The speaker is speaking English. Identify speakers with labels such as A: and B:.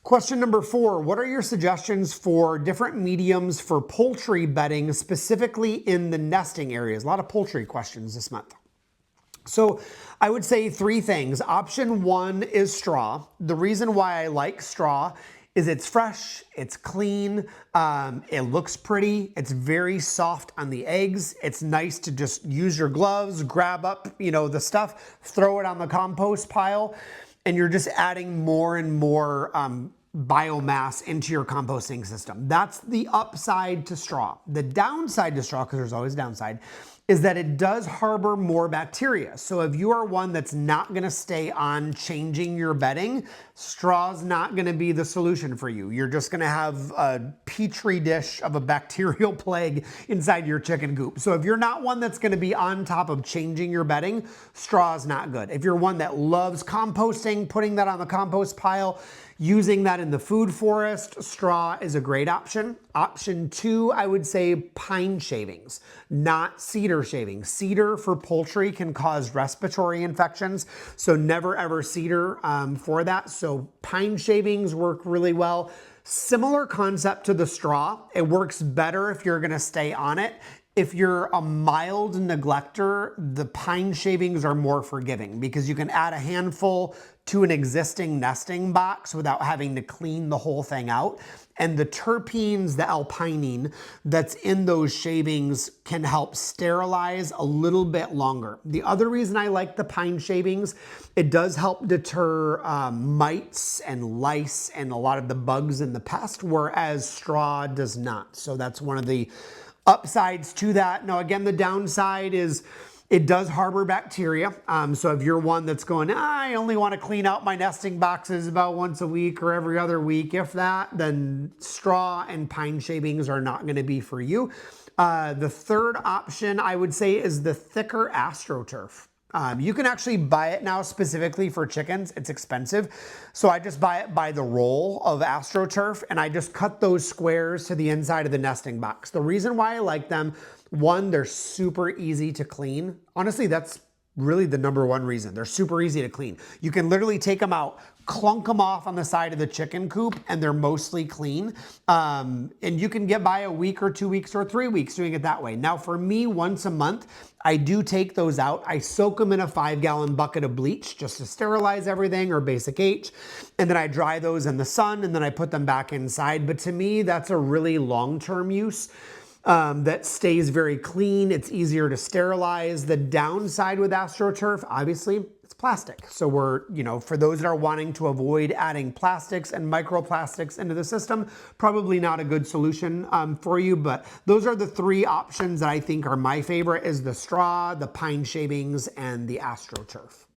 A: Question number 4, what are your suggestions for different mediums for poultry bedding, specifically in the nesting areas? A lot of poultry questions this month. So I would say 3 things. Option 1 is straw. The reason why I like straw is it's fresh, it's clean, it looks pretty, it's very soft on the eggs. It's nice to just use your gloves, grab up, the stuff, throw it on the compost pile, and you're just adding more and more biomass into your composting system. That's the upside to straw. The downside to straw, because there's always a downside, is that it does harbor more bacteria. So if you are one that's not gonna stay on changing your bedding, straw's not gonna be the solution for you. You're just gonna have a petri dish of a bacterial plague inside your chicken coop. So if you're not one that's gonna be on top of changing your bedding, straw is not good. If you're one that loves composting, putting that on the compost pile, using that in the food forest, straw is a great option. Option 2, I would say pine shavings, not cedar shavings. Cedar for poultry can cause respiratory infections, so never ever cedar for that. So pine shavings work really well. Similar concept to the straw. It works better if you're gonna stay on it. If you're a mild neglector, the pine shavings are more forgiving because you can add a handful to an existing nesting box without having to clean the whole thing out. And the terpenes, the alpinene that's in those shavings can help sterilize a little bit longer. The other reason I like the pine shavings, it does help deter mites and lice and a lot of the bugs in the pest, whereas straw does not. So that's one of the upsides to that. Now, again, the downside is it does harbor bacteria. So if you're one that's going, I only want to clean out my nesting boxes about once a week or every other week, if that, then straw and pine shavings are not going to be for you. The third option I would say is the thicker AstroTurf. You can actually buy it now specifically for chickens. It's expensive. So I just buy it by the roll of AstroTurf and I just cut those squares to the inside of the nesting box. The reason why I like them, 1, they're super easy to clean. Honestly, that's really the #1 reason. They're super easy to clean. You can literally take them out, clunk them off on the side of the chicken coop, and they're mostly clean. And you can get by a week or 2 weeks or 3 weeks doing it that way. Now for me, once a month, I do take those out. I soak them in a 5-gallon bucket of bleach just to sterilize everything, or Basic H. And then I dry those in the sun and then I put them back inside. But to me, that's a really long-term use. That stays very clean. It's easier to sterilize. The downside with AstroTurf, obviously, it's plastic. So we're, for those that are wanting to avoid adding plastics and microplastics into the system, probably not a good solution for you. But those are the 3 options that I think are my favorite: is the straw, the pine shavings, and the AstroTurf.